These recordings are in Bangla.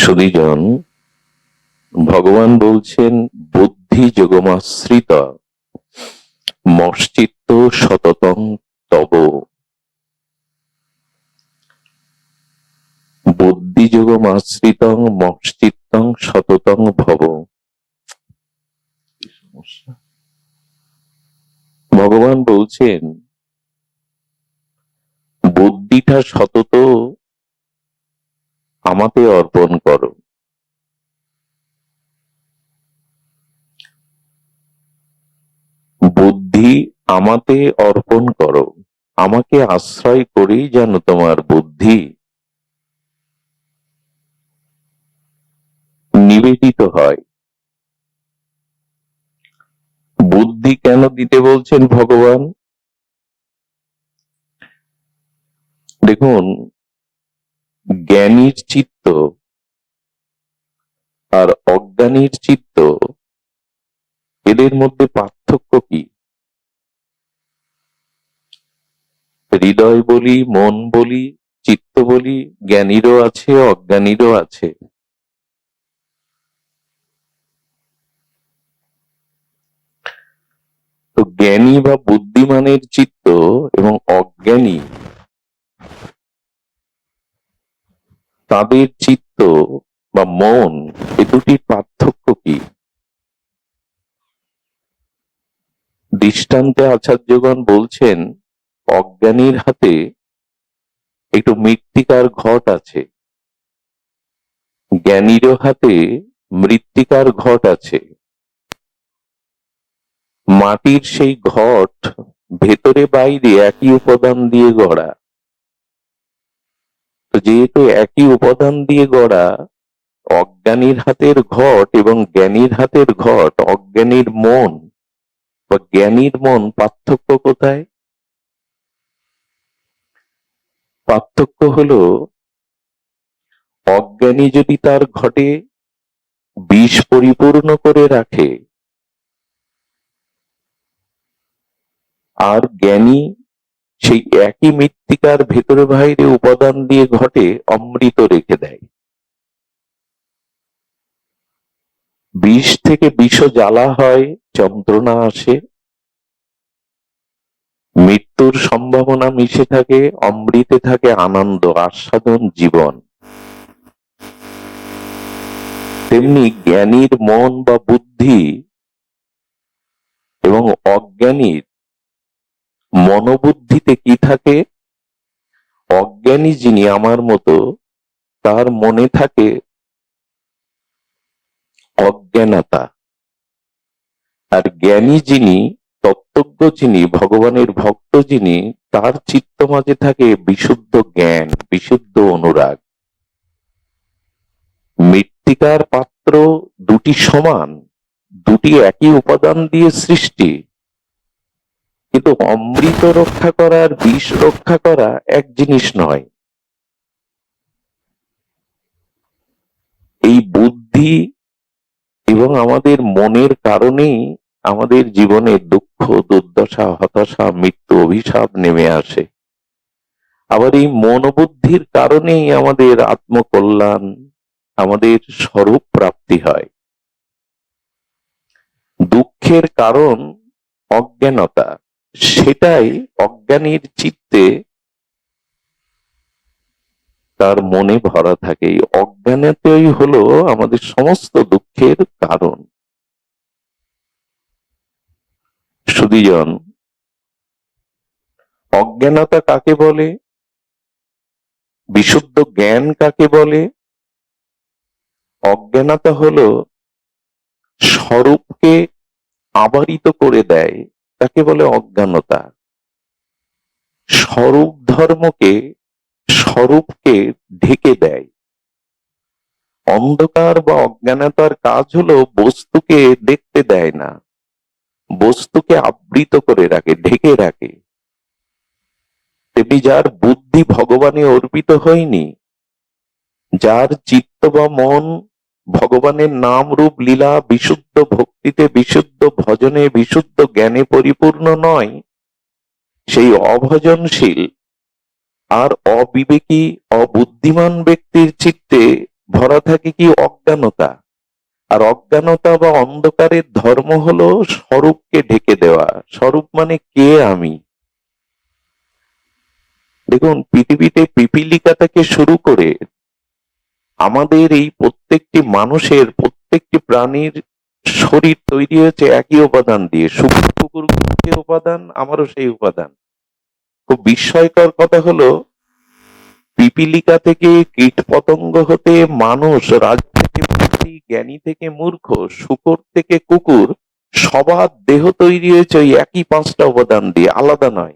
সুধীজন, ভগবান বলছেন বুদ্ধি যোগমাশ্রিত মশ্চিত্ত সততং তব। বুদ্ধি যোগমাশ্রিতং মশ্চিত্তং সততং ভব। ভগবান বলছেন বুদ্ধিটা সতত আমাকে অর্পণ করো। বুদ্ধি আমাতে অর্পণ করো, আমাকে আশ্রয় করেই যেন তোমার বুদ্ধি নিবেদিত হয়। বুদ্ধি কেন দিতে বলছেন ভগবান? দেখুন, জ্ঞানীর চিত্ত আর অজ্ঞানীর চিত্ত, এদের মধ্যে পার্থক্য কি? হৃদয় বলি, মন বলি, চিত্ত বলি, জ্ঞানীরও আছে অজ্ঞানীরও আছে। তো জ্ঞানী বা বুদ্ধিমানের চিত্ত এবং অজ্ঞানী তাদের চিত্ত বা মন, এ দুটির পার্থক্য কি? দৃষ্টান্তে আচার্যগণ বলছেন অজ্ঞানীর হাতে একটু মৃত্তিকার ঘট আছে, জ্ঞানীরও হাতে মৃত্তিকার ঘট আছে। মাটির সেই ঘট ভেতরে বাইরে একই উপাদান দিয়ে গড়া। তো যেহেতু একই উপাদান দিয়ে গড়া, অজ্ঞানীর হাতের ঘট এবং জ্ঞানীর হাতের ঘট, অজ্ঞানীর মন বা জ্ঞানীর মন, পার্থক্য কোথায়? পার্থক্য হলো অজ্ঞানী যদি তার ঘটে বিষ পরিপূর্ণ করে রাখে, আর জ্ঞানী সেই একই মৃত্তিকার ভেতরে বাইরে উপাদান দিয়ে ঘটে অমৃত রেখে দেয়। বিষ থেকে বিষ জ্বালা হয়, যন্ত্রণা আসে, মৃত্যুর সম্ভাবনা মিশে থাকে, অমৃতে থাকে আনন্দ, আস্বাদন, জীবন। তেমনি জ্ঞানীর মন বা বুদ্ধি এবং অজ্ঞানীর মনোবুদ্ধিতে কি থাকে? অজ্ঞানী যিনি আমার মতো, তার মনে থাকে অজ্ঞানতা। আর জ্ঞানী যিনি, তত্ত্বজ্ঞ যিনি, ভগবানের ভক্ত যিনি, তার চিত্ত মাঝে থাকে বিশুদ্ধ জ্ঞান, বিশুদ্ধ অনুরাগ। মৃত্তিকার পাত্র দুটি সমান, দুটি একই উপাদান দিয়ে সৃষ্টি, কিন্তু অমৃত রক্ষা করা আর বিষ রক্ষা করা এক জিনিস নয়। এই বুদ্ধি এবং আমাদের মনের কারণেই আমাদের জীবনে দুঃখ, দুর্দশা, হতাশা, মৃত্যু, অভিশাপ নেমে আসে। আবার এই মনোবুদ্ধির কারণেই আমাদের আত্মকল্যাণ, আমাদের স্বরূপ প্রাপ্তি হয়। দুঃখের কারণ অজ্ঞানতা, সেটাই অজ্ঞানীর চিত্তে তার মনে ভরা থাকে। এই অজ্ঞানতাই হলো আমাদের সমস্ত দুঃখের কারণ। সুধীজন, অজ্ঞানতা কাকে বলে? বিশুদ্ধ জ্ঞান কাকে বলে? অজ্ঞানতা হলো স্বরূপকে আবরিত করে দেয়, তাকে বলে অজ্ঞানতা। স্বরূপ ধর্মকে, স্বরূপকে ঢেকে দেয়। অন্ধকার বা অজ্ঞানতার কাজ হলো বস্তুকে দেখতে দেয় না, বস্তুকে আবৃত করে রাখে, ঢেকে রাখে। তেমনি যার বুদ্ধি ভগবানে অর্পিত হয়নি, যার চিত্ত বা মন ভগবানের নাম রূপ লীলা, বিশুদ্ধ ভক্তিতে, বিশুদ্ধ ভজনে, বিশুদ্ধ জ্ঞানে পরিপূর্ণ নয়, সেই অভজনশীল আর অবিবেকী, অবুদ্ধিমান ব্যক্তির চিত্তে ভরা বলা থাকে কি অজ্ঞানতা। আর অজ্ঞানতা বা অন্ধকারের ধর্ম হলো স্বরূপকে ঢেকে দেওয়া। স্বরূপ মানে কে আমি। দেখুন, পৃথিবীতে পিপীলিকা থেকে শুরু করে আমাদের এই প্রত্যেকটি মানুষের, প্রত্যেকটি প্রাণীর শরীর তৈরি হয়েছে একই উপাদান দিয়ে। শুকুর কুকুর যে উপাদান, আমারও সেই উপাদান। খুব বিস্ময়কর কথা হলো, পিপীলিকা থেকে কীট পতঙ্গ হতে মানুষ, রাজ থেকে ব্যক্তি, জ্ঞানী থেকে মূর্খ, শূকর থেকে কুকুর, সবার দেহ তৈরি হয়েছে ওই একই 5টা উপাদান দিয়ে, আলাদা নয়।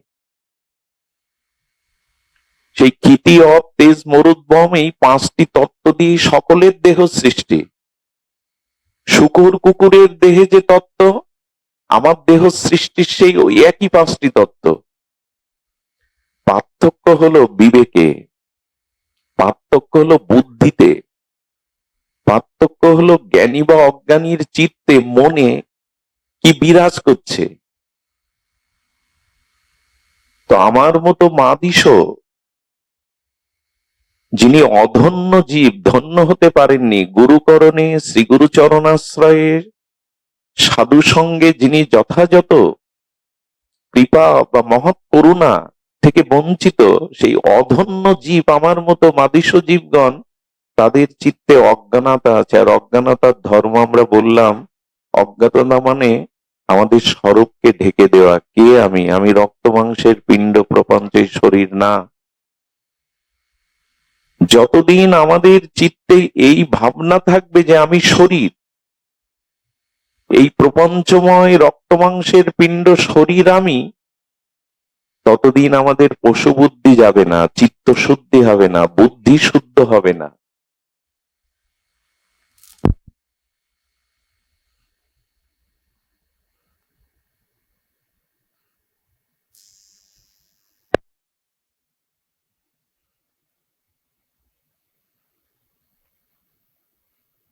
সেই ক্ষিতি, অপ, তেজ, মরুদ্গম, এই 5টি তত্ত্ব দিয়ে সকলের দেহ সৃষ্টি। শূকর কুকুরের দেহে যে তত্ত্ব, আমার দেহ সৃষ্টির সেই ওই একই 5টি তত্ত্ব। পার্থক্য হলো বিবেকে, পার্থক্য হলো বুদ্ধিতে, পার্থক্য হলো জ্ঞানী বা অজ্ঞানীর চিত্তে, মনে কি বিরাজ করছে। তো আমার মতো মাদিস, যিনি অধন্য জীব, ধন্য হতে পারেননি, গুরুকরণে, শ্রীগুরু চরণাশ্রয়ে, সাধু সঙ্গে যিনি যথাযথ কৃপা বা মহৎ করুণা থেকে বঞ্চিত, সেই অধন্য জীব, আমার মতো মাদিস জীবগণ, তাদের চিত্তে অজ্ঞানতা আছে। আর অজ্ঞানতার ধর্ম আমরা বললাম, অজ্ঞাতনা মানে আমাদের স্বরূপকে ঢেকে দেওয়া। কে আমি? আমি রক্ত মাংসের পিণ্ড, প্রপঞ্চের শরীর না। যতদিন আমাদের চিত্তে এই ভাবনা থাকবে যে আমি শরীর, এই প্রপঞ্চময় রক্ত মাংসের পিণ্ড শরীর আমি, ততদিন আমাদের পশু বুদ্ধি যাবে না, চিত্ত শুদ্ধি হবে না, বুদ্ধি শুদ্ধ হবে না।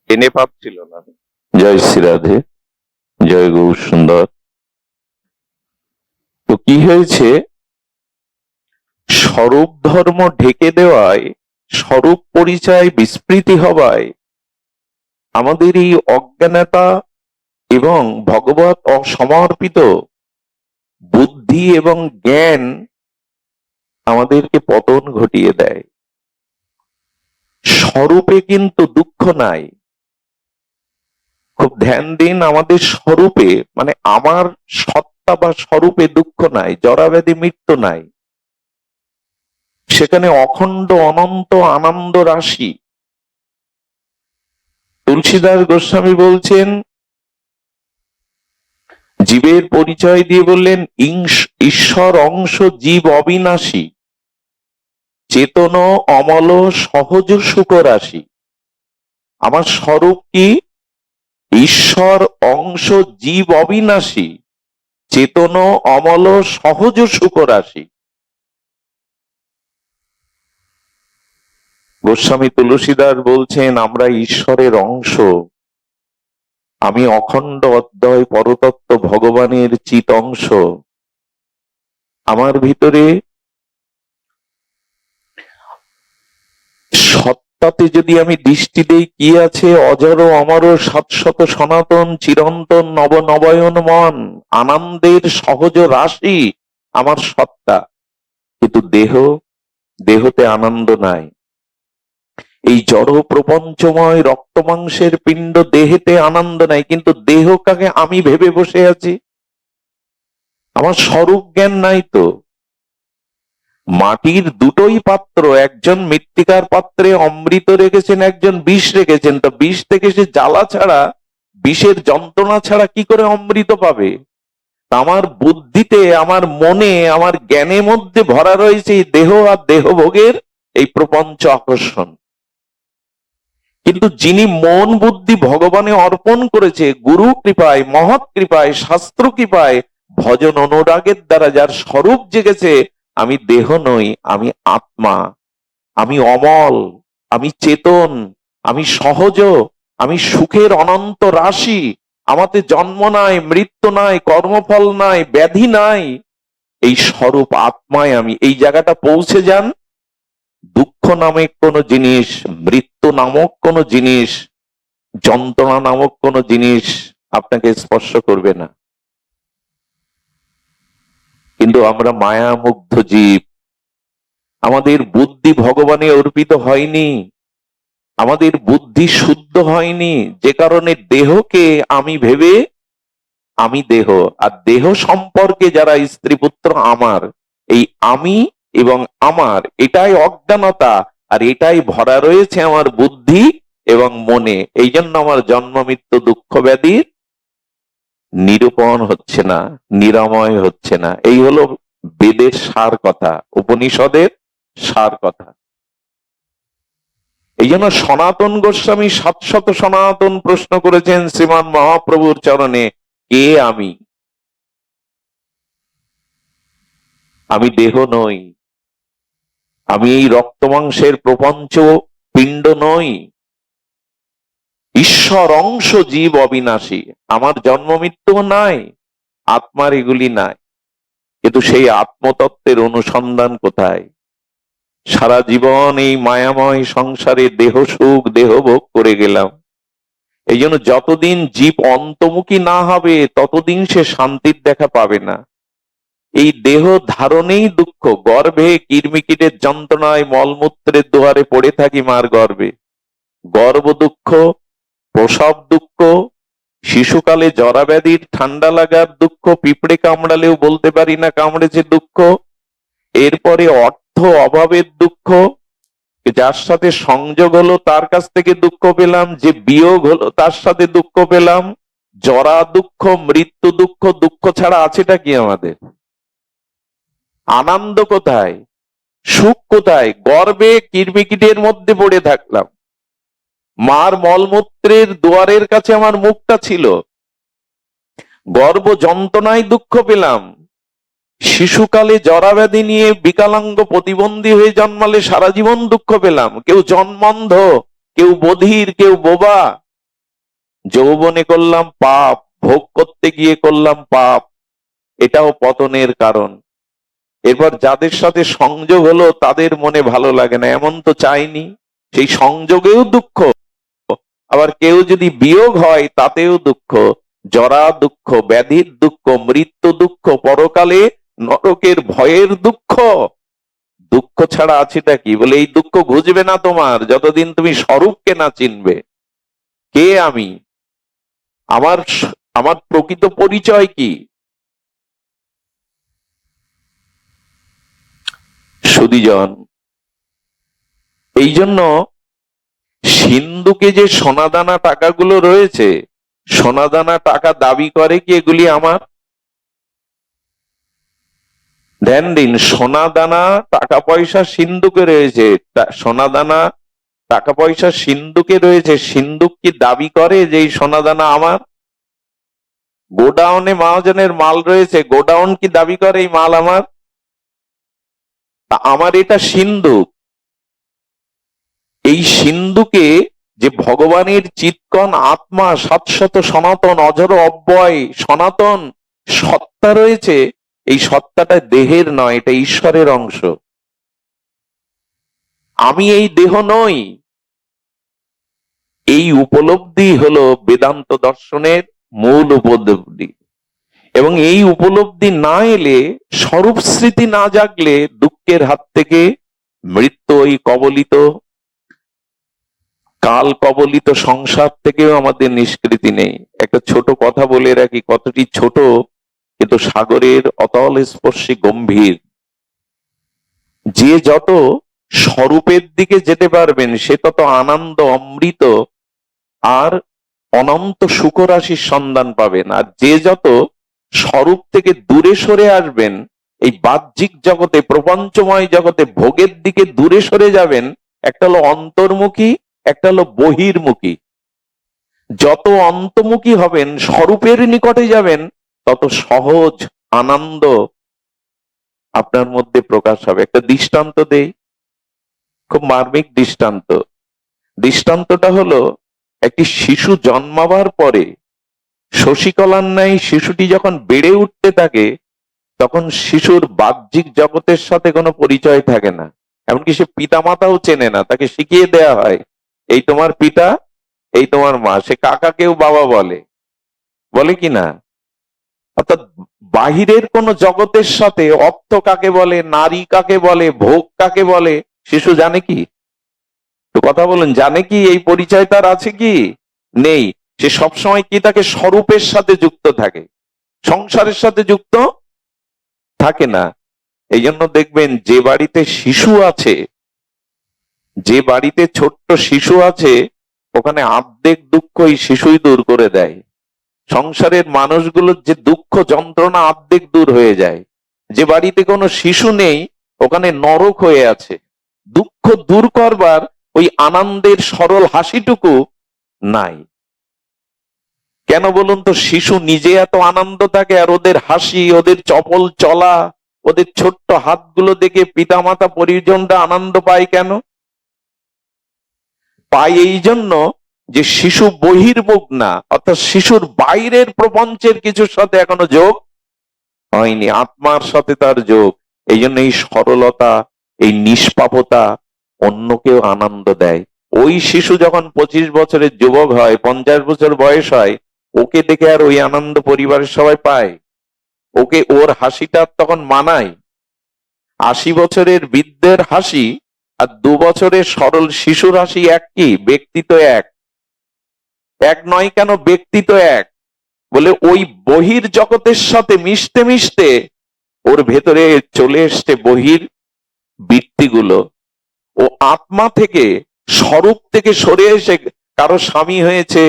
এনে পাচ্ছিল না। জয় শ্রী রাধে, জয় গৌর সুন্দর। তো কি হয়েছে, স্বরূপ ধর্ম ঢেকে দেওয়ায়, স্বরূপ পরিচয় বিস্মৃতি হওয়ায় আমাদের এই অজ্ঞানতা এবং ভগবত অসমর্পিত বুদ্ধি এবং জ্ঞান আমাদেরকে পতন ঘটিয়ে দেয়। স্বরূপে কিন্তু দুঃখ নাই। খুব ধ্যান দিন, আমাদের স্বরূপে মানে আমার সত্তা বা স্বরূপে দুঃখ নাই, জরাব্যাধি মৃত্যু নাই। সেখানে অখণ্ড অনন্ত আনন্দ রাশি। তুলসীদাস গোস্বামী বলছেন, জীবের পরিচয় দিয়ে বললেন, ঈশ্বর অংশ জীব অবিনাশী, চেতন অমল সহজ সুখ রাশি। আমার স্বরূপ কি? ঈশ্বর অংশ জীব অবিনাশী, চেতন অমল সহজ সুখ রাশি। গোস্বামী তুলসীদাস বলছেন, আমরা ঈশ্বরের অংশ, আমি অখণ্ড অদ্বয় পরতত্ত্ব ভগবানের চিত অংশ। আমার ভিতরে সত্তাতে যদি আমি দৃষ্টি দেই, কি আছে? অজর অমর শাশ্বত সনাতন চিরন্তন নবনবায়নমন আনন্দের সহজ রাশি আমার সত্তা। কিন্তু দেহতে আনন্দ নাই। এই জড় প্রপঞ্চময় রক্ত মাংসের পিণ্ড, দেহেতে আনন্দ নাই, কিন্তু দেহটাকে আমি ভেবে বসে আছি। আমার স্বরূপ জ্ঞান নাই। তো মাটির দুটোই পাত্র, একজন মৃত্তিকার পাত্রে অমৃত রেখেছেন, একজন বিষ রেখেছেন। তো বিষ থেকে সে জ্বালা ছাড়া, বিষের যন্ত্রণা ছাড়া কি করে অমৃত পাবে? আমার বুদ্ধিতে, আমার মনে, আমার জ্ঞানের মধ্যে ভরা রয়েছে এই দেহ আর দেহভোগের এই প্রপঞ্চ আকর্ষণ। কিন্তু যিনি মন বুদ্ধি ভগবানে অর্পণ করেছে, গুরু কৃপায়, মহৎ কৃপায়, শাস্ত্র কৃপায়, ভজন অনুরাগের দ্বারা যার স্বরূপ জেগেছে, আমি দেহ নই, আমি আত্মা, আমি অমল, আমি চেতন, আমি সহজ, আমি সুখের অনন্ত রাশি, আমাতে জন্ম নাই, মৃত্যু নাই, কর্মফল নাই, ব্যাধি নাই, এই স্বরূপ আত্মায় আমি। এই জায়গাটা পৌঁছে যান, দুঃখ নামক কোনো জিনিস, মৃত্যু নামক কোনো জিনিস, যন্ত্রণা নামক কোনো জিনিস আপনাকে স্পর্শ করবে না। কিন্তু আমরা মায়ামুগ্ধ জীব, আমাদের বুদ্ধি ভগবানে অর্পিত হয়নি, আমাদের বুদ্ধি শুদ্ধ হয়নি, যে কারণে দেহকে আমি ভেবে আমি দেহ, আর দেহ সম্পর্কে যারা স্ত্রী পুত্র আমার, এই আমি এবং আমার এটাই অজ্ঞানতা, আর এটাই ভরা রয়েছে আমার বুদ্ধি এবং মনে। এই জন্য আমার জন্ম মৃত্যু দুঃখ ব্যাধির নিরূপণ হচ্ছে না, নিরাময় হচ্ছে না। এই হলো বেদের সার কথা, উপনিষদের সার কথা। এই জন্য সনাতন গোস্বামী 700 সনাতন প্রশ্ন করেছেন শ্রীমান মহাপ্রভুর চরণে, কে আমি? আমি দেহ নই, আমি এই রক্ত মাংসের প্রপঞ্চ পিণ্ড নই, ঈশ্বর অংশ, জীব অবিনাশী, আমার জন্ম মৃত্যু নাই, আত্মার এগুলি নাই। কিন্তু সেই আত্মতত্ত্বের অনুসন্ধান কোথায়? সারা জীবন এই মায়াময় সংসারে দেহ সুখ দেহ ভোগ করে গেলাম। এই জন্য যতদিন জীব অন্তর্মুখী না হবে ততদিন সে শান্তির দেখা পাবে না। এই দেহ ধারণেই দুঃখ, গর্ভে কিরমিকিটের যন্ত্রণায় মলমূত্রের দুয়ারে পড়ে থাকি মার গর্ভে, গর্ভ দুঃখ, প্রসব দুঃখ, শিশুকালে জরা ব্যাধির ঠান্ডা লাগার দুঃখ, পিঁপড়ে কামড়ালেও বলতে পারি না কামড়েছে দুঃখ, এরপরে অর্থ অভাবের দুঃখ, যার সাথে সংযোগ হলো তার কাছ থেকে দুঃখ পেলাম, যে বিয়োগ হলো তার সাথে দুঃখ পেলাম, জরা দুঃখ, মৃত্যু দুঃখ। দুঃখ ছাড়া আছেটা কি আমাদের? আনন্দ কোথায়? সুখ কোথায়? গর্ভে কিরমিকিটের মধ্যে পড়ে থাকলাম, মার মলমূত্রের দুয়ারের কাছে আমার মুখটা ছিল, গর্ভ যন্ত্রণায় দুঃখ পেলাম, শিশুকালে জরাব্যাধি নিয়ে বিকলাঙ্গ প্রতিবন্ধী হয়ে জন্মালে সারা জীবন দুঃখ পেলাম, কেউ জন্মান্ধ, কেউ বধির, কেউ বোবা, যৌবনে করলাম পাপ, ভোগ করতে গিয়ে করলাম পাপ, এটাও পতনের কারণ। এরপর যাদের সাথে সংযোগ হলো তাদের মনে ভালো লাগে না, এমন তো চাইনি, সেই সংযোগেও দুঃখ। আবার কেউ যদি বিয়োগ হয় তাতেও দুঃখ, জরা দুঃখ, ব্যাধির দুঃখ, মৃত্যু দুঃখ, পরকালে নরকের ভয়ের দুঃখ। দুঃখ ছাড়া আছেটা কি? বলে এই দুঃখ ঘুচবে না তোমার যতদিন তুমি স্বরূপকে না চিনবে। কে আমি? আমার আমার প্রকৃত পরিচয় কি? সুধীজন, এই জন্য সিন্ধুকে যে সোনাদানা টাকাগুলো রয়েছে, সোনাদানা টাকা দাবি করে কি এগুলি আমার? ধ্যান দিন, সোনাদানা টাকা পয়সা সিন্ধুকে রয়েছে, সোনাদানা টাকা পয়সা সিন্ধুকে রয়েছে, সিন্ধুক কি দাবি করে যে এই সোনাদানা আমার? গোডাউনে মহাজনের মাল রয়েছে, গোডাউন কি দাবি করে এই মাল আমার? আমার এটা সিন্ধুক। এই সিন্ধুকে যে ভগবানের চিৎকন আত্মা, 700 সনাতন অজর অব্যয় সনাতন সত্তা রয়েছে, এই সত্তাটা দেহের নয়, এটা ঈশ্বরের অংশ। আমি এই দেহ নই। এই উপলব্ধি হলো বেদান্ত দর্শনের মূল উপলব্ধি। এবং এই উপলব্ধি না এলে, স্বরূপ স্মৃতি না জাগলে, দুঃখের হাত থেকে, মৃত্যু ওই কবলিত কাল কবলিত সংসার থেকেও আমাদের নিষ্কৃতি নেই। একটা ছোট কথা বলে রাখি, কতটি ছোট কিন্তু সাগরের অতল স্পর্শী গম্ভীর। যে যত স্বরূপের দিকে যেতে পারবেন সে তত আনন্দ, অমৃত আর অনন্ত সুখরাশির সন্ধান পাবেন। আর যে যত স্বরূপ থেকে দূরে সরে আসবেন, এই বাহ্যিক জগতে, প্রপঞ্চময় জগতে ভোগের দিকে দূরে সরে যাবেন, একটা হলো অন্তর্মুখী, একটা হলো বহির্মুখী। যত অন্তর্মুখী হবেন, স্বরূপের নিকটে যাবেন, তত সহজ আনন্দ আপনার মধ্যে প্রকাশ হবে। একটা দৃষ্টান্ত দেই, খুব মার্মিক দৃষ্টান্ত। দৃষ্টান্তটা হলো, একটি শিশু জন্মাবার পরে শশীকলার ন্যায় শিশুটি যখন বেড়ে উঠতে থাকে, তখন শিশুর বাহ্যিক জগতের সাথে কোনো পরিচয় থাকে না, এমনকি সে পিতা মাতাও চেনে না, তাকে শিখিয়ে দেয়া হয় এই তোমার পিতা, এই তোমার মা। সে কাকাকেও বাবা বলে, বলে কি না? অর্থাৎ বাহিরের কোন জগতের সাথে অর্থ কাকে বলে, নারী কাকে বলে, ভোগ কাকে বলে, শিশু জানে কি? তো কথা বলুন, জানে কি? এই পরিচয় তার আছে কি? নেই। সে সবসময় কি তাকে স্বরূপের সাথে যুক্ত থাকে, সংসারের সাথে যুক্ত থাকে না। এই জন্য দেখবেন যে বাড়িতে শিশু আছে, যে বাড়িতে ছোট্ট শিশু আছে, ওখানে অর্ধেক দুঃখ এই শিশুই দূর করে দেয়। সংসারের মানুষগুলোর যে দুঃখ যন্ত্রণা অর্ধেক দূর হয়ে যায়। যে বাড়িতে কোনো শিশু নেই, ওখানে নরক হয়ে আছে। দুঃখ দূর করবার ওই আনন্দের সরল হাসিটুকু নাই। কেন বলুন তো? শিশু নিজে এত আনন্দ থাকে, আর ওদের হাসি, ওদের চপল চলা, ওদের ছোট্ট হাতগুলো দেখে পিতামাতা পরিজনরা আনন্দ পায় কেন? পায় এই জন্য যে শিশু বহির্মুখ না, অর্থাৎ শিশুর বাইরের প্রপঞ্চের কিছুর সাথে এখনো যোগ হয়নি, আত্মার সাথে তার যোগ। এই জন্য এই সরলতা, এই নিষ্পাপতা অন্যকেও আনন্দ দেয়। ওই শিশু যখন 25 বছরের যুবক হয়, 50 বছর বয়স হয়, ওকে দেখে আর ওই আনন্দ পরিবারের সবাই পায়? ওকে, ওর হাসিটা তখন মানায়? 80 বছরের বৃদ্ধের হাসি আর 2 বছরের সরল শিশুর হাসি এক কি? ব্যক্তি তো এক। এক নয় কেন, ব্যক্তি তো এক। বলে ওই বহির জগতের সাথে মিশতে মিশতে ওর ভেতরে চলে এসছে বহির বৃত্তিগুলো। ও আত্মা থেকে, স্বরূপ থেকে সরে এসে কারো স্বামী হয়েছে,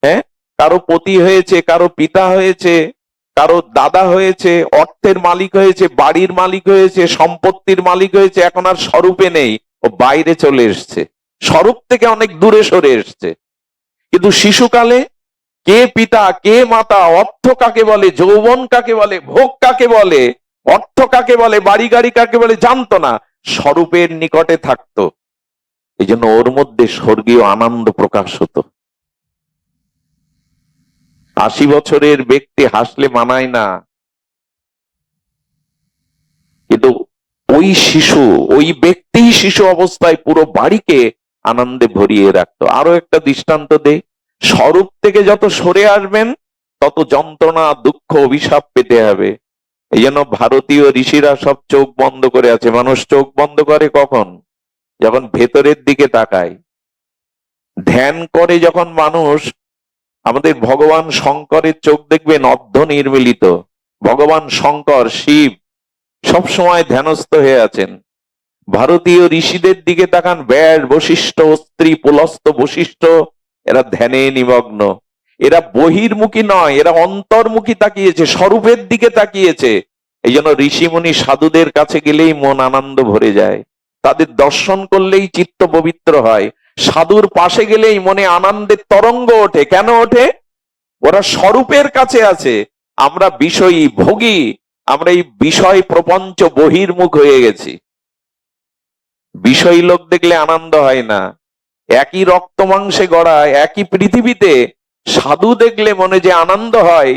হ্যাঁ, কারো পতি হয়েছে, কারো পিতা হয়েছে, কারো দাদা হয়েছে, অর্থের মালিক হয়েছে, বাড়ির মালিক হয়েছে, সম্পত্তির মালিক হয়েছে। এখন আর স্বরূপে নেই, ও বাইরে চলে এসছে, স্বরূপ থেকে অনেক দূরে সরে এসছে। কিন্তু শিশুকালে কে পিতা, কে মাতা, অর্থ কাকে বলে, যৌবন কাকে বলে, ভোগ কাকে বলে, অর্থ কাকে বলে, বাড়ি গাড়ি কাকে বলে জানতো না, স্বরূপের নিকটে থাকতো। এই জন্য ওর মধ্যে স্বর্গীয় আনন্দ প্রকাশ হতো। 80 বছরের ব্যক্তি হাসলে মানায় না, কিন্তু ওই শিশু, ওই ব্যক্তি শিশু অবস্থায় পুরো বাড়িকে আনন্দে ভরিয়ে রাখতো। আরো একটা দৃষ্টান্ত দেই, স্বরূপ থেকে যত সরে আসবেন তত যন্ত্রণা, দুঃখ, অভিশাপ পেতে হবে। এই জন্য ভারতীয় ঋষিরা সব চোখ বন্ধ করে আছে। মানুষ চোখ বন্ধ করে কখন? যখন ভেতরের দিকে তাকায়। ধ্যান করে যখন মানুষ, আমাদের ভগবান শঙ্করের চোখ দেখবেন অর্ধ নির্মিলিত। ভগবান শঙ্কর, শিব সব সময় ধ্যানস্থ হয়ে আছেন। ভারতীয় ঋষিদের দিকে তাকান, ব্যাস, বশিষ্ঠ, অত্রি, পুলস্ত, বশিষ্ঠ, এরা ধ্যানে নিমগ্ন। এরা বহির্মুখী নয়, এরা অন্তর্মুখী তাকিয়েছে, স্বরূপের দিকে তাকিয়েছে। এই জন্য ঋষিমুনি সাধুদের কাছে গেলেই মন আনন্দ ভরে যায়, তাদের দর্শন করলেই চিত্ত পবিত্র হয়, সাধুর পাশে গেলেই মনে আনন্দের তরঙ্গ ওঠে। কেন ওঠে? ওরা স্বরূপের কাছে আছে। আমরা বিষয়ী, ভোগী, আমরা এই বিষয় প্রপঞ্চ বহির্মুখ হয়ে গেছি। বিষয়ী লোক দেখলে আনন্দ হয় না। একই রক্ত মাংসে গড়া, একই পৃথিবীতে সাধু দেখলে মনে যে আনন্দ হয়,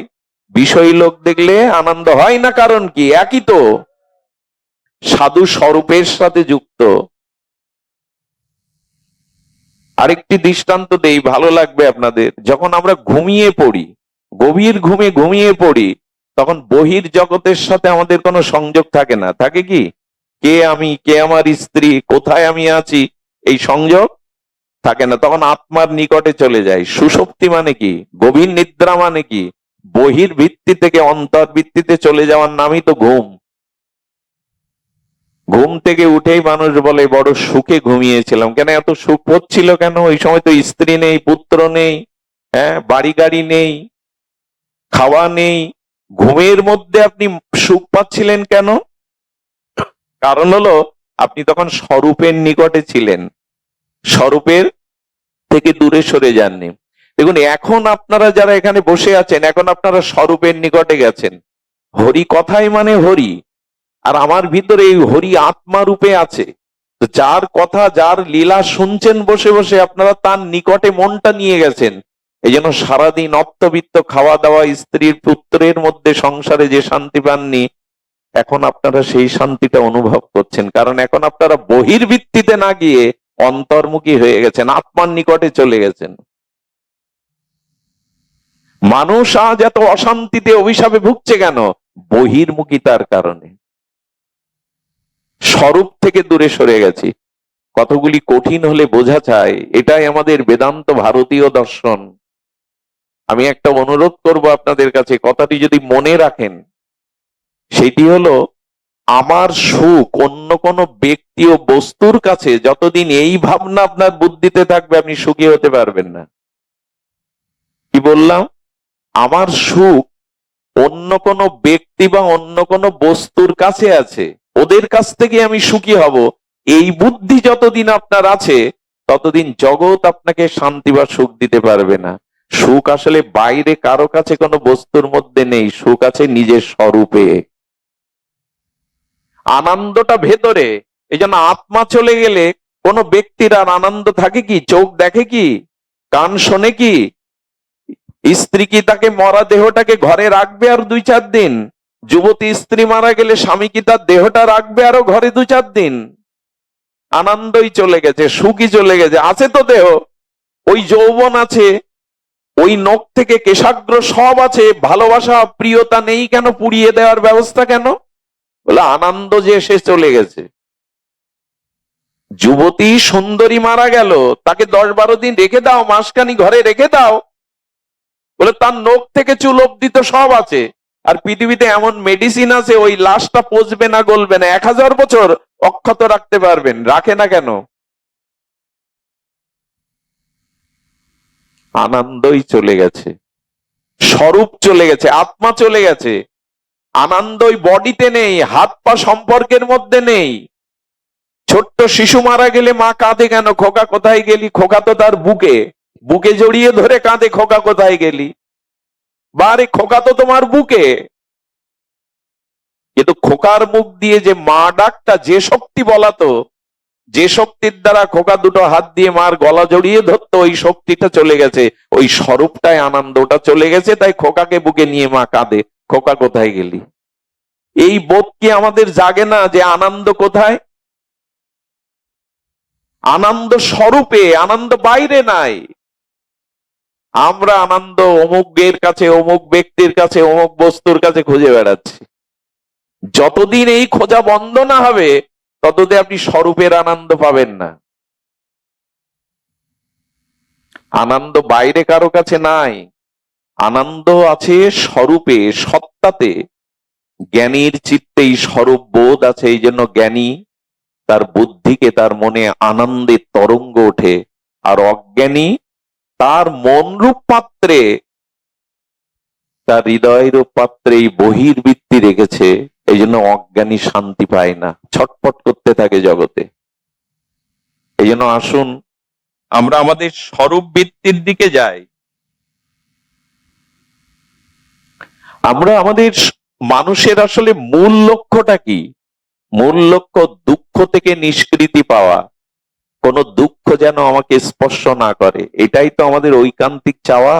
বিষয়ী লোক দেখলে আনন্দ হয় না। কারণ কি? একই তো, সাধু স্বরূপের সাথে যুক্ত। আরেকটি দৃষ্টান্ত দেই, ভালো লাগবে আপনাদের। যখন আমরা ঘুমিয়ে পড়ি, গভীর ঘুমে ঘুমিয়ে পড়ি, তখন বহির জগতের সাথে আমাদের কোনো সংযোগ থাকে না। থাকে কি? কে আমি, কে আমার স্ত্রী, কোথায় আমি আছি, এই সংযোগ থাকে না। তখন আত্মার নিকটে চলে যায়। সুষুপ্তি মানে কি? গভীর নিদ্রা মানে কি? বহির ভিত্তি থেকে অন্তর্ভিত্তিতে চলে যাওয়ার নামই তো ঘুম। ঘুম থেকে উঠেই মানুষ বলে বড় সুখে ঘুমিয়েছিলাম। কেন এত সুখ হচ্ছিল কেন? ওই সময় তো স্ত্রী নেই, পুত্র নেই, হ্যাঁ, বাড়ি গাড়ি নেই, খাওয়া নেই। ঘুমের মধ্যে আপনি সুখ পাচ্ছিলেন কেন? কারণ হলো আপনি তখন স্বরূপের নিকটে ছিলেন, স্বরূপের থেকে দূরে সরে যাননি। দেখুন, এখন আপনারা যারা এখানে বসে আছেন, এখন আপনারা স্বরূপের নিকটে গেছেন। হরি কথাই মানে হরি, আর আমার ভিতরে এই হরি আত্মা রূপে আছে। তো যার কথা, যার লীলা শুনছেন বসে বসে, আপনারা তার নিকটে মনটা নিয়ে গেছেন। এই জন্য সারাদিন অপ্তবিত্ত খাওয়া দাওয়া, স্ত্রীর পুত্রের মধ্যে সংসারে যে শান্তি পাননি, এখন আপনারা সেই শান্তিটা অনুভব করছেন, কারণ এখন আপনারা বহির্ভিত্তিতে না গিয়ে অন্তর্মুখী হয়ে গেছেন, আত্মার নিকটে চলে গেছেন। মানুষ আজ এত অশান্তিতে অভিশাপে ভুগছে কেন? বহির্মুখিতার কারণে। স্বরূপ থেকে দূরে সরে গেছি। কতগুলি কঠিন হলে বোঝা যায়, এটাই আমাদের বেদান্ত ভারতীয় দর্শন। আমি একটা অনুরোধ করব আপনাদের কাছে, কথাটি যদি মনে রাখেন, সেটি হলো, আমার সুখ অন্য কোনো ব্যক্তি ও বস্তুর কাছে যতদিন এই ভাবনা আপনার বুদ্ধিতে থাকবে, আপনি সুখী হতে পারবেন না। কি বললাম? আমার সুখ অন্য কোনো ব্যক্তি বা অন্য কোনো বস্তুর কাছে আছে, ওদের কাছ থেকে আমি সুখী হব, এই বুদ্ধি যতদিন আপনার আছে, ততদিন জগৎ আপনাকে শান্তি বা সুখ দিতে পারবে না। সুখ আসলে বাইরে কারো কাছে কোনো বস্তুর মধ্যে নেই, সুখ আছে নিজের স্বরূপে। আনন্দটা ভেতরে। এই জন্য আত্মা চলে গেলে কোন ব্যক্তির আর আনন্দ থাকে কি? চোখ দেখে কি? কান শোনে কি? স্ত্রী কি তাকে মরা দেহটাকে ঘরে রাখবে আর 2-4 দিন? যুবতী স্ত্রী মারা গেলে স্বামী কি তার দেহটা রাখবে আরো ঘরে 2-4 দিন? আনন্দই চলে গেছে, সুখই চলে গেছে। আছে তো দেহ, ওই যৌবন আছে, ওই নখ থেকে কেশাগ্র সব আছে, ভালোবাসা প্রিয়তা নেই কেন? পুড়িয়ে দেওয়ার ব্যবস্থা কেন? বলে আনন্দ যে এসে চলে গেছে। যুবতী সুন্দরী মারা গেল, তাকে 10-12 দিন রেখে দাও, মাসখানি ঘরে রেখে দাও, বলে তার নখ থেকে চুল অব্দি তো সব আছে। আর পৃথিবীতে এমন মেডিসিন আছে, ওই লাশটা পচবে না, গলবে না, 1000 বছর অক্ষত রাখতে পারবেন। রাখে না কেন? আনন্দই চলে গেছে, স্বরূপ চলে গেছে, আত্মা চলে গেছে। আনন্দ ওই বডিতে নেই, হাত পা সম্পর্কের মধ্যে নেই। ছোট্ট শিশু মারা গেলে মা কাঁদে কেন? খোকা কোথায় গেলি? খোকা তো তার বুকে, বুকে জড়িয়ে ধরে কাঁদে, খোকা কোথায় গেলি? বারে খোকা তো তোমার বুকে। কিন্তু খোকার মুখ দিয়ে যে মা ডাকটা, যে শক্তি বলাতো, যে শক্তির দ্বারা খোকা দুটো হাত দিয়ে মার গলা জড়িয়ে ধরতো, ওই শক্তিটা চলে গেছে, ওই স্বরূপটাই আনন্দটা চলে গেছে। তাই খোকাকে বুকে নিয়ে মা কাঁদে, খোকা কোথায় গেলি? এই বোধ কি আমাদের জাগে না যে আনন্দ কোথায়? আনন্দ স্বরূপে, আনন্দ বাইরে নাই। আমরা আনন্দ অমুকের কাছে, অমুক ব্যক্তির কাছে, অমুক বস্তুর কাছে খুঁজে বেড়াচ্ছি। যতদিন এই খোঁজা বন্ধ না হবে, ততদিন আপনি স্বরূপের আনন্দ পাবেন না। আনন্দ বাইরে কারো কাছে নাই, আনন্দ আছে স্বরূপে, সত্তাতে। জ্ঞানীর চিত্তেই স্বরূপ বোধ আছে, এই জন্য জ্ঞানী তার বুদ্ধিকে, তার মনে আনন্দের তরঙ্গ ওঠে। আর অজ্ঞানী তার মনরূপ পাত্রে, তার হৃদয়ের পাত্রে এই বহির্বৃত্তি রেখেছে, এই জন্য অজ্ঞানী শান্তি পায় না, ছটফট করতে থাকে জগতে। এই জন্য আসুন আমরা আমাদের স্বরূপ বৃত্তির দিকে যাই। আমরা আমাদের মানুষের আসলে মূল লক্ষ্যটা কি? মূল লক্ষ্য দুঃখ থেকে নিষ্কৃতি পাওয়া। কোন দুঃখ যেন আমাকে স্পর্শ না করে, এটাই তো আমাদের ঐকান্তিক চাওয়া।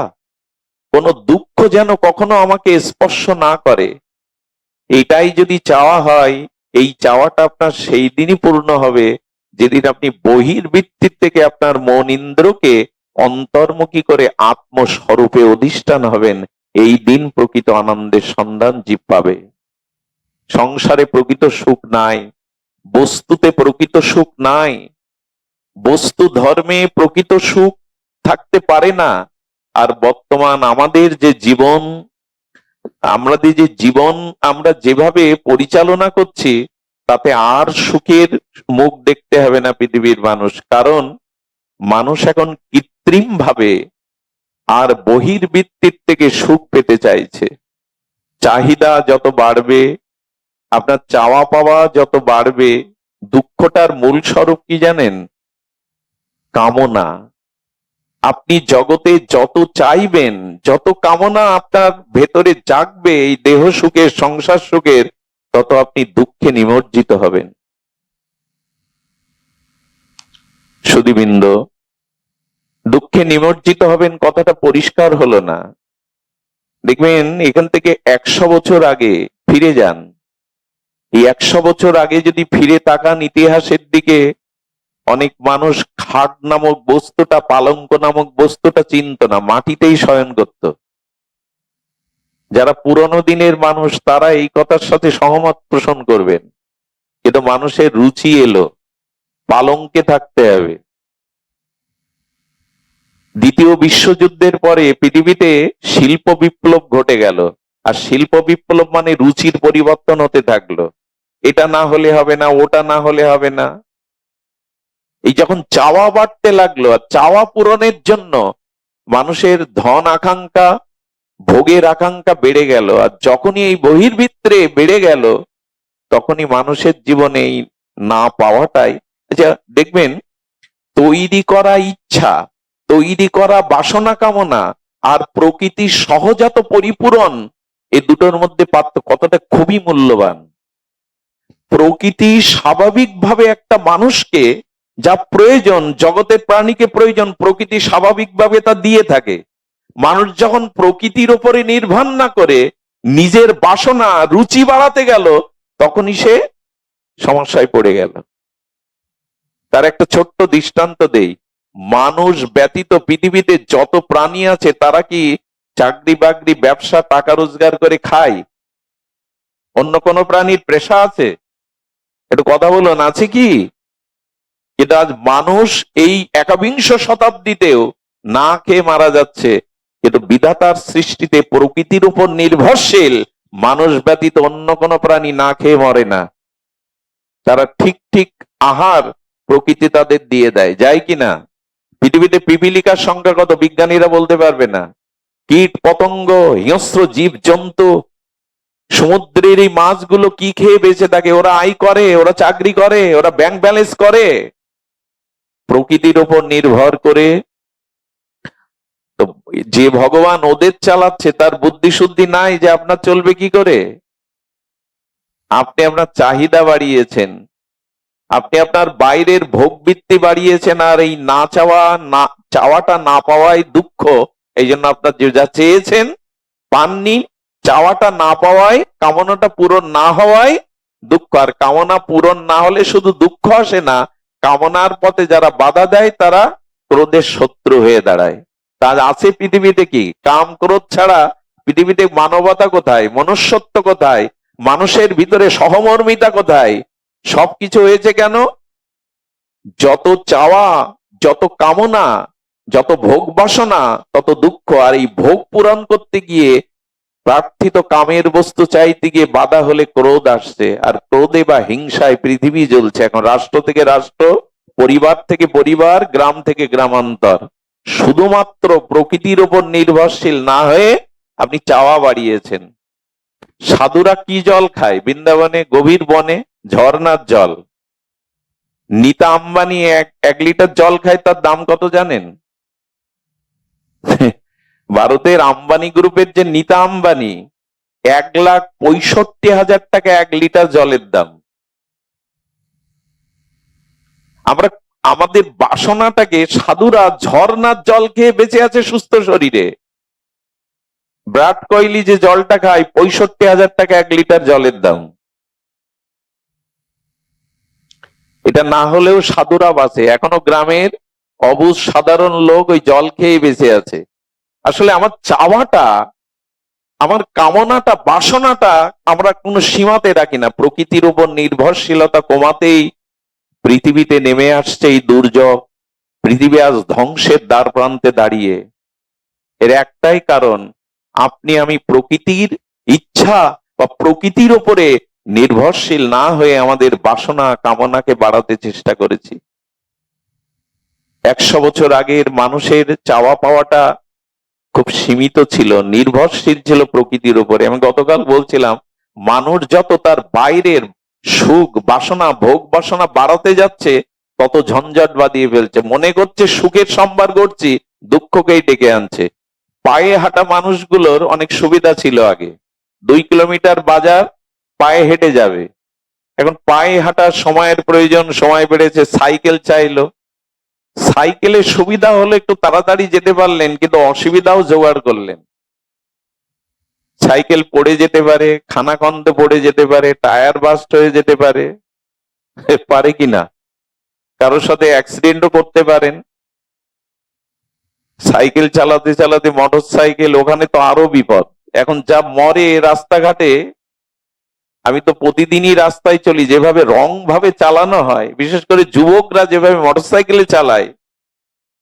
কোন দুঃখ যেন কখনো আমাকে স্পর্শ না করে, এটাই যদি চাওয়া হয়, এই চাওয়াটা আপনার সেই দিনই পূর্ণ হবে যেদিন আপনি বহির্বৃত্তির থেকে আপনার মন ইন্দ্রকে অন্তর্মুখী করে আত্মস্বরূপে অধিষ্ঠান হবেন। এই দিন প্রকৃত আনন্দের সন্ধান জীব পাবে। সংসারে প্রকৃত সুখ নাই, বস্তুতে প্রকৃত সুখ নাই, বস্তু ধর্মে প্রকৃত সুখ থাকতে পারে না। আর বর্তমান আমাদের যে জীবন, আমরা যেভাবে পরিচালনা করছি, তাতে আর সুখের মুখ দেখতে হবে না পৃথিবীর মানুষ। কারণ মানুষ এখন কৃত্রিম ভাবে আর বহির্বৃত্তির থেকে সুখ পেতে চাইছে। চাহিদা যত বাড়বে, আপনার চাওয়া পাওয়া যত বাড়বে, দুঃখটার মূল স্বরূপ কি জানেন? কামনা। আপনি জগতে যত চাইবেন, যত কামনা আপনার ভেতরে জাগবে এই দেহ সুখের, সংসার সুখের, তত আপনি দুঃখে নিমজ্জিত হবেন। সুধীবৃন্দ, দুঃখে নিমজ্জিত হবেন কথাটা পরিষ্কার হলো না। দেখবেন এখান থেকে 100 বছর আগে ফিরে যান, এই 100 বছর আগে যদি ফিরে তাকান ইতিহাসের দিকে, অনেক মানুষ খাট নামক বস্তুটা, পালঙ্ক নামক বস্তুটা চিনত না, মাটিতেই শয়ন করত। যারা পুরনো দিনের মানুষ তারা এই কথার সাথে সহমত পোষণ করবেন, কিন্তু মানুষের রুচি এলো পালঙ্কে থাকতে হবে। দ্বিতীয় বিশ্বযুদ্ধের পরে পৃথিবীতে শিল্প বিপ্লব ঘটে গেল, আর শিল্প বিপ্লব মানে রুচির পরিবর্তন হতে থাকলো। এটা না হলে হবে না, ওটা না হলে হবে না। এই যখন চাওয়া বাড়তে লাগলো, আর চাওয়া পূরণের জন্য মানুষের ধন আকাঙ্ক্ষা, ভোগের আকাঙ্ক্ষা বেড়ে গেল, আর যখনই এই বহির্বিত্রে বেড়ে গেল, তখনই মানুষের জীবনে এই না পাওয়াটাই, আচ্ছা দেখবেন, তৈরি করা ইচ্ছা, তৈরি করা বাসনা কামনা আর প্রকৃতির সহজাত পরিপূরণ, এই দুটোর মধ্যে পার্থক্য কতটা খুবই মূল্যবান। প্রকৃতি স্বাভাবিকভাবে একটা মানুষকে যা প্রয়োজন, জগতের প্রাণীকে প্রয়োজন, প্রকৃতি স্বাভাবিকভাবে তা দিয়ে থাকে। মানুষ যখন প্রকৃতির উপরে নির্ভর না করে নিজের বাসনা রুচি বাড়াতে গেল, তখনই সে সমস্যায় পড়ে গেল। তার একটা ছোট্ট দৃষ্টান্ত দেই। মানুষ ব্যতীত পৃথিবীতে যত প্রাণী আছে তারা কি চাকরি বাকরি, ব্যবসা, টাকা রোজগার করে খায়? অন্য কোন প্রাণীর পেশা আছে? একটু কথা বলুন, আছে কি? কিন্তু আজ মানুষ এই 21 শতাব্দীতেও না খেয়ে মারা যাচ্ছে। কিন্তু বিধাতার সৃষ্টিতে প্রকৃতির উপর নির্ভরশীল মানুষ ব্যতীত অন্য কোন প্রাণী না খেয়ে মরে না। তারা ঠিক ঠিক আহার প্রকৃতি তাদের দিয়ে দেয়, যায় কিনা? পৃথিবীতে পিপিলিকার সংখ্যা কত বিজ্ঞানীরা বলতে পারবে না। কীট পতঙ্গ, হিংস্র জীব জন্তু, সমুদ্রের এই মাছগুলো কি খেয়ে বেঁচে থাকে? ওরা আয় করে, ওরা চাকরি করে, ওরা ব্যাংক ব্যালেন্স করে প্রকৃতির উপর নির্ভর করে। তো যে ভগবান ওদের চালাচ্ছে তার বুদ্ধি শুদ্ধি নাই যে আপনার চলবে কি করে। আপনি আপনার চাহিদা বাড়িয়েছেন, আপনি আপনার বাইরের ভোগবৃত্তি বাড়িয়েছেন, আর এই না চাওয়াটা না পাওয়াই দুঃখ। এই জন্য আপনার যে যা চেয়েছেন পাননি, চাওয়াটা না পাওয়ায়, কামনাটা পূরণ না হওয়ায় দুঃখ। আর কামনা পূরণ না হলে শুধু দুঃখ আসে না, কামনার পথে যারা বাধা দেয় তারা ক্রোধের শত্রু হয়ে দাঁড়ায়। তার আছে পৃথিবীতে কি? কাম ক্রোধ ছাড়া পৃথিবীতে মানবতা কোথায়? মনুষ্যত্ব কোথায়? মানুষের ভিতরে সহমর্মিতা কোথায়? সবকিছু হয়েছে কেন? যত চাওয়া, যত কামনা, যত ভোগ বাসনা, তত দুঃখ। আর এই ভোগ পূরণ করতে গিয়ে, প্রার্থিত কামের বস্তু চাইতে গিয়ে বাধা হলে ক্রোধ আসছে, আর ক্রোধে বা হিংসায় পৃথিবী জ্বলছে। এখন রাষ্ট্র থেকে রাষ্ট্র, পরিবার থেকে পরিবার, গ্রাম থেকে গ্রামান্তর। শুধুমাত্র প্রকৃতির উপর নির্ভরশীল না হয়ে আপনি চাওয়া বাড়িয়েছেন। সাধুরা কি জল খায়? বৃন্দাবনে গভীর বনে ঝর্ণার জল। নীতা আম্বানি এক লিটার জল খায়, তার দাম কত জানেন? ভারতের আম্বানি গ্রুপের যে নীতা আম্বানি, 1,65,000 টাকা 1 লিটার জলের দাম। আমরা আমাদের বাসনাটাকে, সাধুরা ঝর্ণার জল খেয়ে বেঁচে আছে সুস্থ শরীরে। বিরাট কোহলি যে জলটা খায়, 65,000 টাকা 1 লিটার জলের দাম। এটা না হলেও সাধুরা বাঁচে। এখনো গ্রামের অবুঝ সাধারণ লোক ওই জল খেয়ে বেঁচে আছে। আসলে আমার চাওয়াটা, আমার কামনাটা, বাসনাটা আমরা কোনো সীমাতে রাখি না। প্রকৃতির উপর নির্ভরশীলতা কমাতেই পৃথিবীতে নেমে আসছে এই দুর্যোগ। পৃথিবী আজ ধ্বংসের দ্বার প্রান্তে দাঁড়িয়ে। এর একটাই কারণ, আপনি আমি প্রকৃতির ইচ্ছা বা প্রকৃতির উপরে নির্ভরশীল না হয়ে আমাদের বাসনা কামনাকে বাড়াতে চেষ্টা করেছি। 100 বছর আগের মানুষের চাওয়া পাওয়াটা খুব সীমিত ছিল, নির্ভরশীল ছিল প্রকৃতির উপরে। আমি গতকাল বলছিলাম, মানুষ যত তার বাইরের সুখ বাসনা, ভোগ বাসনা বাড়াতে যাচ্ছে, তত ঝঞ্ঝাট বাঁধিয়ে ফেলছে। মনে করছে সুখের সম্ভার করছি, দুঃখকেই ডেকে আনছে। পায়ে হাঁটা মানুষগুলোর অনেক সুবিধা ছিল আগে। 2 কিলোমিটার বাজার পায়ে হেঁটে যাবে। এখন পায়ে হাঁটার সময়ের প্রয়োজন, সময় বেড়েছে, সাইকেল চাইলো। সাইকেলের সুবিধা হলো একটু তাড়াতাড়ি যেতে পারলেন, কিন্তু অসুবিধাও জোগাড় করলেন। সাইকেল পড়ে যেতে পারে, খানাখন্দ পড়ে যেতে পারে, টায়ার বাস্ট হয়ে যেতে পারে, পারে কিনা? কারোর সাথে অ্যাক্সিডেন্টও করতে পারেন। সাইকেল চালাতে চালাতে মোটর সাইকেল, ওখানে তো আরো বিপদ। এখন যা মরে রাস্তাঘাটে, আমি তো প্রতিদিনই রাস্তায় চলি, যেভাবে রং ভাবে চালানো হয়, বিশেষ করে যুবকরা যেভাবে মোটর সাইকেলে চালায়,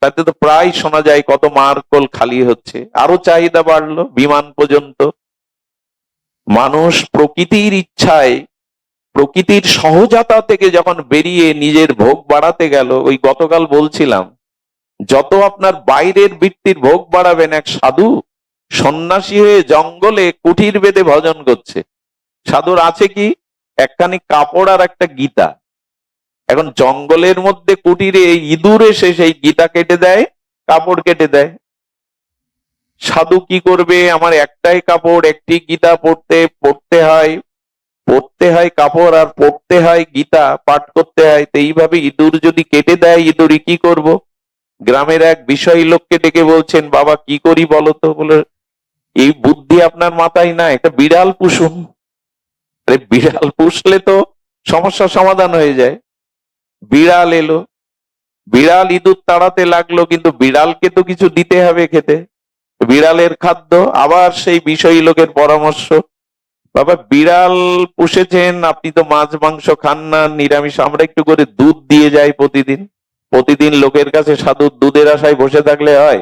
তাতে তো প্রায় শোনা যায় কত মার্কল খালি হচ্ছে। আরো চাহিদা বাড়লো বিমান পর্যন্ত। মানুষ প্রকৃতির ইচ্ছায়, প্রকৃতির সহজাতা থেকে যখন বেরিয়ে নিজের ভোগ বাড়াতে গেল, ওই গতকাল বলছিলাম, যত আপনার বাইরের বৃত্তির ভোগ বাড়াবেন, এক সাধু সন্ন্যাসী হয়ে জঙ্গলে কুঠির বেঁধে ভজন করছে। সাধুর আছে কি? একখানি কাপড় আর একটা গীতা। এখন জঙ্গলের মধ্যে কুটিরে ইঁদুর এসে সেই গীতা কেটে দেয়, কাপড় কেটে দেয়। সাধু কি করবে? আমার একটাই কাপড়, একটি গীতা পড়তে হয় কাপড়, আর পড়তে হয় গীতা, পাঠ করতে হয়। তো এইভাবে ইঁদুর যদি কেটে দেয়, ইঁদুরই কি করব? গ্রামের এক বিষয় লোককে ডেকে বলছেন, বাবা কি করি বলো তো? বলে, এই বুদ্ধি আপনার মাথায় না, একটা বিড়াল পুষুন। বিড়াল পুষলে তো সমস্যার সমাধান হয়ে যায়। বিড়াল এলো, বিড়াল ইঁদুর তাড়াতে লাগলো, কিন্তু বিড়ালকে তো কিছু দিতে হবে খেতে। বিড়ালের খাদ্য, আবার সেই বিষয়ী লোকের পরামর্শ, বাবা বিড়াল পুষেছেন, আপনি তো মাছ মাংস খান না, নিরামিষ, আমরা একটু করে দুধ দিয়ে যাই প্রতিদিন। প্রতিদিন লোকের কাছে সাধুর দুধের আশায় বসে থাকলে হয়?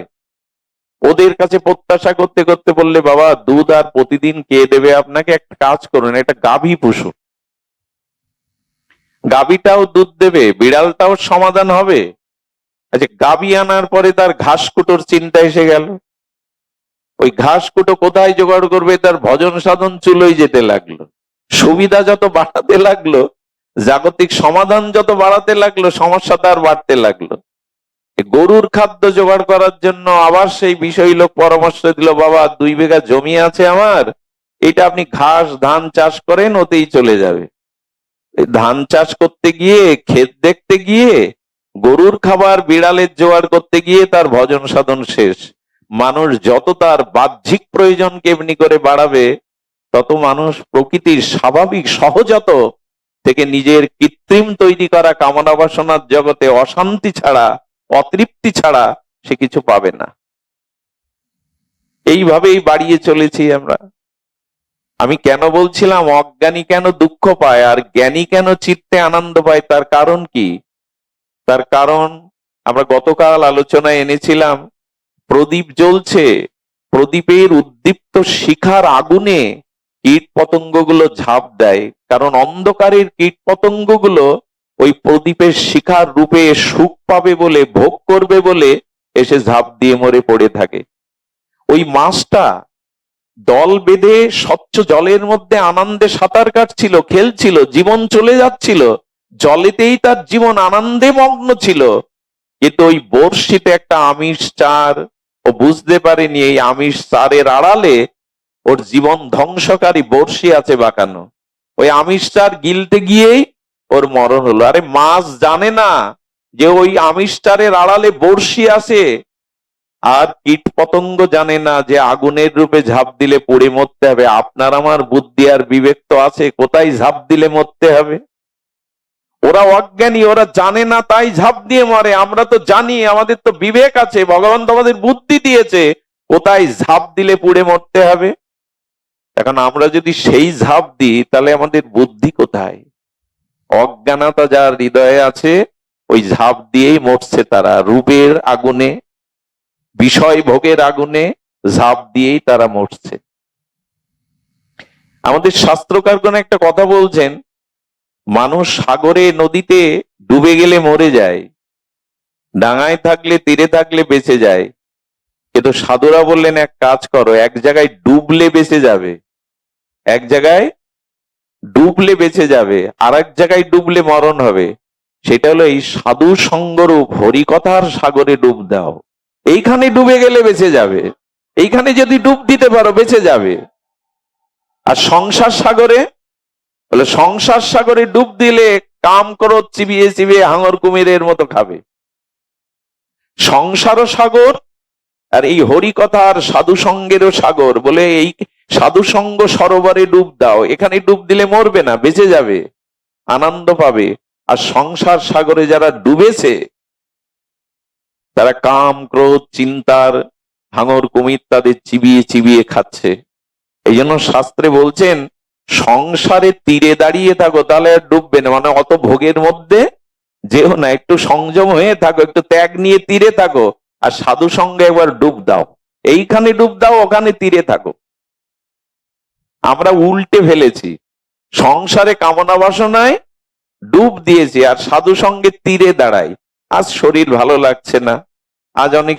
ওদের কাছে প্রত্যাশা করতে করতে বললে, বাবা দুধ আর প্রতিদিন কে দেবে আপনাকে? একটা কাজ করুন, একটা গাভী পুষুন, গাভীটাও দুধ দেবে, বিড়ালটাও সমাধান হবে। আচ্ছা, গাভী আনার পরে তার ঘাস কুটোর চিন্তা এসে গেল। ওই ঘাস কুটো কোথায় জোগাড় করবে? তার ভজন সাধন চুলোই যেতে লাগলো। সুবিধা যত বাড়াতে লাগলো, জাগতিক সমাধান যত বাড়াতে লাগলো, সমস্যা তার বাড়তে লাগলো। গরুর খাদ্য জোগাড় করার জন্য আবার সেই বিষয় লোক পরামর্শ দিল, বাবা 2 বিঘা জমি আছে আমার, এটা আপনি ঘাস ধান চাষ করেন, ওতেই চলে যাবে। ধান চাষ করতে গিয়ে, ক্ষেত দেখতে গিয়ে, গরুর খাবার বিড়ালের জোগাড় করতে গিয়ে তার ভজন সাধন শেষ। মানুষ যত তার বাহ্যিক প্রয়োজনকে এমনি করে বাড়াবে, তত মানুষ প্রকৃতির স্বাভাবিক সহজাত থেকে নিজের কৃত্রিম তৈরি করা কামনা বাসনার জগতে অশান্তি ছাড়া, অতৃপ্তি ছাড়া সে কিছু পাবে না। এইভাবেই বাড়িয়ে চলেছি আমরা। আমি কেন বলছিলাম অজ্ঞানী কেন দুঃখ পায় আর জ্ঞানী কেন চিত্তে আনন্দ পায়? তার কারণ কি? তার কারণ আমরা গতকাল আলোচনায় এনেছিলাম, প্রদীপ জ্বলছে, প্রদীপের উদ্দীপ্ত শিখার আগুনে কীট পতঙ্গগুলো ঝাঁপ দেয়, কারণ অন্ধকারের কীট পতঙ্গগুলো ওই প্রদীপের শিখার রূপে সুখ পাবে বলে, ভোগ করবে বলে এসে ঝাঁপ দিয়ে মরে পড়ে থাকে। ওই মাছটা দল বেঁধে স্বচ্ছ জলের মধ্যে আনন্দে সাঁতার কাটছিল, খেলছিল, জীবন চলে যাচ্ছিল, জলেতেই তার জীবন আনন্দে মগ্ন ছিল। কিন্তু ওই বড়শিতে একটা আমিষ চার, ও বুঝতে পারেনি এই আমিষ চারের আড়ালে ওর জীবন ধ্বংসকারী বড়শি আছে বাঁকানো। ওই আমিষ চার গিলতে গিয়েই ওর মরণ হলো। আরে মাছ জানে না যে ওই আমিষ চারের আড়ালে বড়শি আছে, আর কীট পতঙ্গ জানে না যে আগুনের রূপে ঝাঁপ দিলে পুড়ে মরতে হবে। আপনার আমার বুদ্ধি আর বিবেক তো আছে, কোথায় ঝাঁপ দিলে মরতে হবে? ওরা অজ্ঞানী, ওরা জানে না, তাই ঝাঁপ দিয়ে মরে। আমরা তো জানি, আমাদের তো বিবেক আছে, ভগবান তো আমাদের বুদ্ধি দিয়েছে, কোথায় ঝাঁপ দিলে পুড়ে মরতে হবে। এখন আমরা যদি সেই ঝাঁপ দিই, তাহলে আমাদের বুদ্ধি কোথায়? অজ্ঞানতা যার হৃদয়ে আছে, ওই ঝাঁপ দিয়েই মরছে তারা। রূপের আগুনে, বিষয় ভোগের আগুনে ঝাঁপ দিয়েই তারা মরছে। আমাদের শাস্ত্রকারগণ একটা কথা বলছেন, মানুষ সাগরে নদীতে ডুবে গেলে মরে যায়, ডাঙায় থাকলে তীরে থাকলে বেঁচে যায়। কিন্তু সাধুরা বললেন, এক কাজ করো, এক জায়গায় ডুবলে বেঁচে যাবে, এক জায়গায় ডুবলে বেঁচে যাবে, আর এক জায়গায় ডুবলে মরণ হবে। সেটা হলো এই সাধু সঙ্গরূপ হরিকথার সাগরে ডুব দাও। এইখানে ডুবে গেলে বেঁচে যাবে, এইখানে যদি ডুব দিতে পারো বেঁচে যাবে। আর সংসার সাগরে, বলে সংসার সাগরে ডুব দিলে কাম ক্রোধ চিবিয়ে চিবিয়ে হাঙর কুমিরের মতো খাবে। সংসারও সাগর, আর এই হরিকথার সাধু সঙ্গেরও সাগর। বলে সাধু সঙ্গ সরোবরে ডুব দাও, এখানে ডুব দিলে মরবে না, বেঁচে যাবে, আনন্দ পাবে। আর সংসার সাগরে যারা ডুবেছে, তারা কাম ক্রোধ চিন্তার হাঙর কুমির তাদের চিবিয়ে চিবিয়ে খাচ্ছে। এই জন্য শাস্ত্রে বলছেন সংসারে তীরে দাঁড়িয়ে থাকো, তাহলে আর ডুববে না। মানে অত ভোগের মধ্যে যেও না, একটু সংযম হয়ে থাকো, একটু ত্যাগ নিয়ে তীরে থাকো, আর সাধু সঙ্গে একবার ডুব দাও। এইখানে ডুব দাও, ওখানে তীরে থাকো। আমরা উল্টে ফেলেছি, সংসারে কামনা বাসনায় ডুব দিয়েছি, আর সাধু সঙ্গে তীরে দাঁড়াই। আজ শরীর ভালো লাগছে না, আজ অনেক